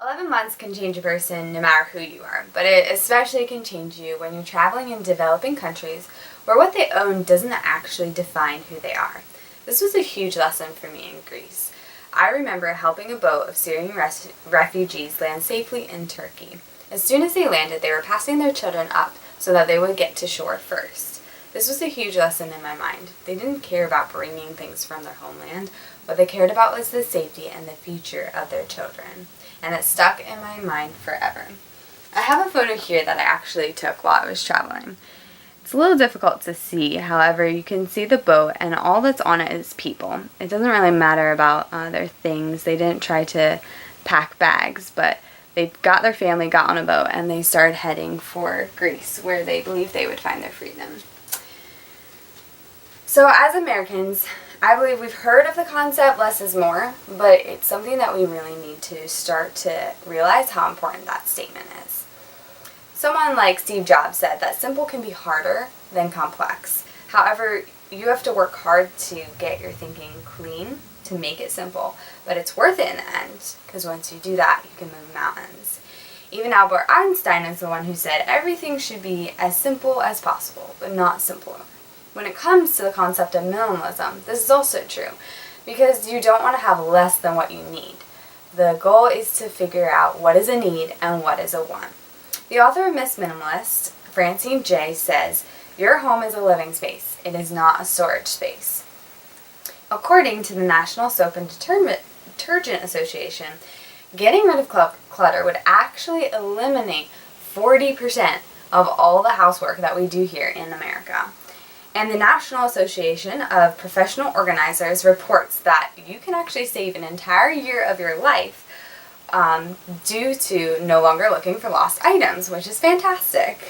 11 months can change a person no matter who you are, but it especially can change you when you're traveling in developing countries where what they own doesn't actually define who they are. This was a huge lesson for me in Greece. I remember helping a boat of Syrian refugees land safely in Turkey. As soon as they landed, they were passing their children up so that they would get to shore first. This was a huge lesson in my mind. They didn't care about bringing things from their homeland. What they cared about was the safety and the future of their children. And it stuck in my mind forever. I have a photo here that I actually took while I was traveling. It's a little difficult to see, however, you can see the boat and all that's on it is people. It doesn't really matter about their things. They didn't try to pack bags, but they got their family, got on a boat, and they started heading for Greece, where they believed they would find their freedom. So as Americans, I believe we've heard of the concept less is more, but it's something that we really need to start to realize how important that statement is. Someone like Steve Jobs said that simple can be harder than complex. However, you have to work hard to get your thinking clean to make it simple, but it's worth it in the end, because once you do that, you can move mountains. Even Albert Einstein is the one who said everything should be as simple as possible, but not simpler. When it comes to the concept of minimalism, this is also true, because you don't want to have less than what you need. The goal is to figure out what is a need and what is a want. The author of Miss Minimalist, Francine J., says, "Your home is a living space. It is not a storage space." According to the National Soap and Detergent Association, getting rid of clutter would actually eliminate 40% of all the housework that we do here in America. And the National Association of Professional Organizers reports that you can actually save an entire year of your life due to no longer looking for lost items, which is fantastic.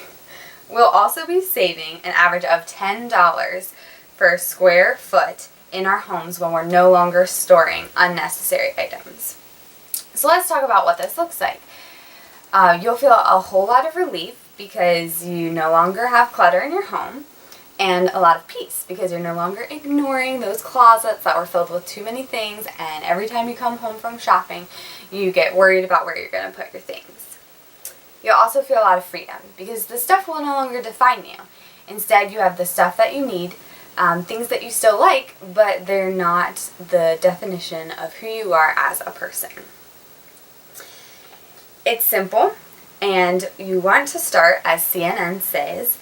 We'll also be saving an average of $10 per square foot in our homes when we're no longer storing unnecessary items. So let's talk about what this looks like. You'll feel a whole lot of relief because you no longer have clutter in your home, and a lot of peace because you're no longer ignoring those closets that were filled with too many things, and every time you come home from shopping you get worried about where you're going to put your things. You'll also feel a lot of freedom because the stuff will no longer define you. Instead, you have the stuff that you need, things that you still like, but they're not the definition of who you are as a person. It's simple, and you want to start, as CNN says,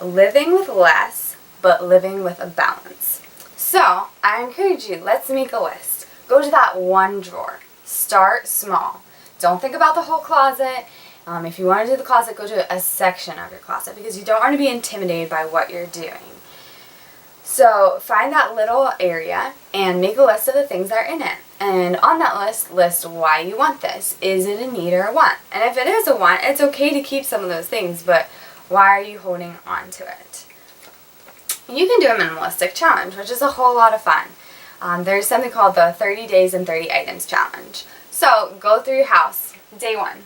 living with less, but living with a balance. So, I encourage you, let's make a list. Go to that one drawer. Start small. Don't think about the whole closet. If you want to do the closet, go to a section of your closet because you don't want to be intimidated by what you're doing. So, find that little area and make a list of the things that are in it. And on that list why you want this. Is it a need or a want? And if it is a want, it's okay to keep some of those things, but why are you holding on to it? You can do a minimalistic challenge, which is a whole lot of fun. There's something called the 30 Days and 30 Items Challenge. So go through your house, day one.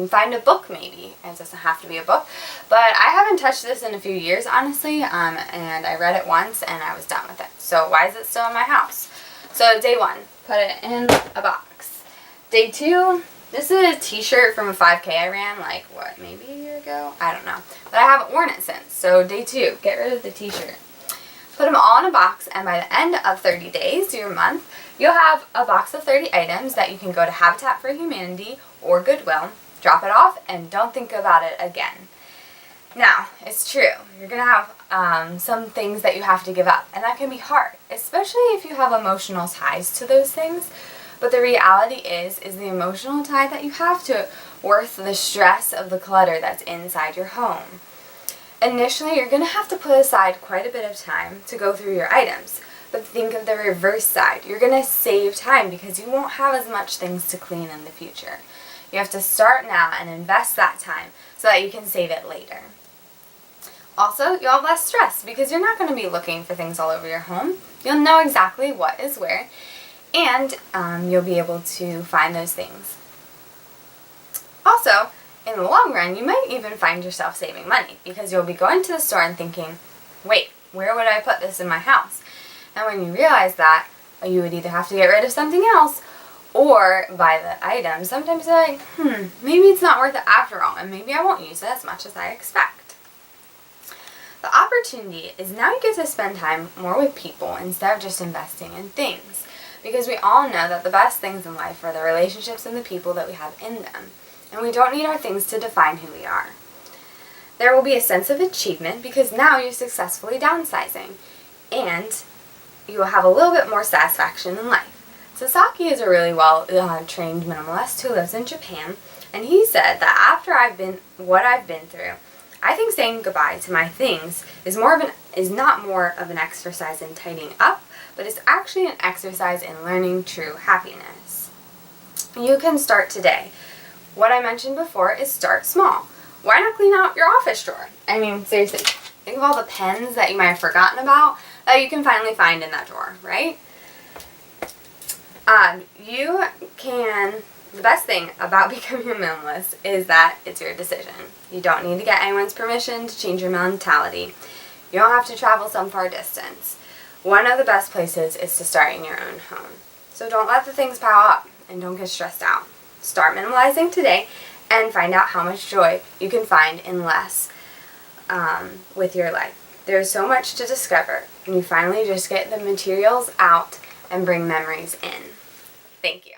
Find a book maybe. It doesn't have to be a book. But I haven't touched this in a few years, honestly, and I read it once and I was done with it. So why is it still in my house? So day one, put it in a box. Day two, this is a t-shirt from a 5K I ran, maybe a year ago? I don't know. But I haven't worn it since. So day two, get rid of the t-shirt. Put them all in a box, and by the end of 30 days, your month, you'll have a box of 30 items that you can go to Habitat for Humanity or Goodwill, drop it off, and don't think about it again. Now, it's true. You're going to have some things that you have to give up, and that can be hard, especially if you have emotional ties to those things. But the reality is the emotional tie that you have to it worth the stress of the clutter that's inside your home. Initially, you're going to have to put aside quite a bit of time to go through your items. But think of the reverse side. You're going to save time because you won't have as much things to clean in the future. You have to start now and invest that time so that you can save it later. Also, you'll have less stress because you're not going to be looking for things all over your home. You'll know exactly what is where, and you'll be able to find those things. Also, in the long run, you might even find yourself saving money because you'll be going to the store and thinking, wait, where would I put this in my house? And when you realize that, you would either have to get rid of something else or buy the item, sometimes you're like, maybe it's not worth it after all, and maybe I won't use it as much as I expect. The opportunity is now you get to spend time more with people instead of just investing in things, because we all know that the best things in life are the relationships and the people that we have in them, and we don't need our things to define who we are. There will be a sense of achievement because now you're successfully downsizing, and you will have a little bit more satisfaction in life. Sasaki is a really well-trained minimalist who lives in Japan, and he said that after I've been through, I think saying goodbye to my things is not more of an exercise in tidying up, but it's actually an exercise in learning true happiness. You can start today. What I mentioned before is start small. Why not clean out your office drawer? I mean, seriously, think of all the pens that you might have forgotten about that you can finally find in that drawer, right? The best thing about becoming a minimalist is that it's your decision. You don't need to get anyone's permission to change your mentality. You don't have to travel some far distance. One of the best places is to start in your own home. So don't let the things pile up and don't get stressed out. Start minimalizing today and find out how much joy you can find in less with your life. There's so much to discover, and you finally just get the materials out and bring memories in. Thank you.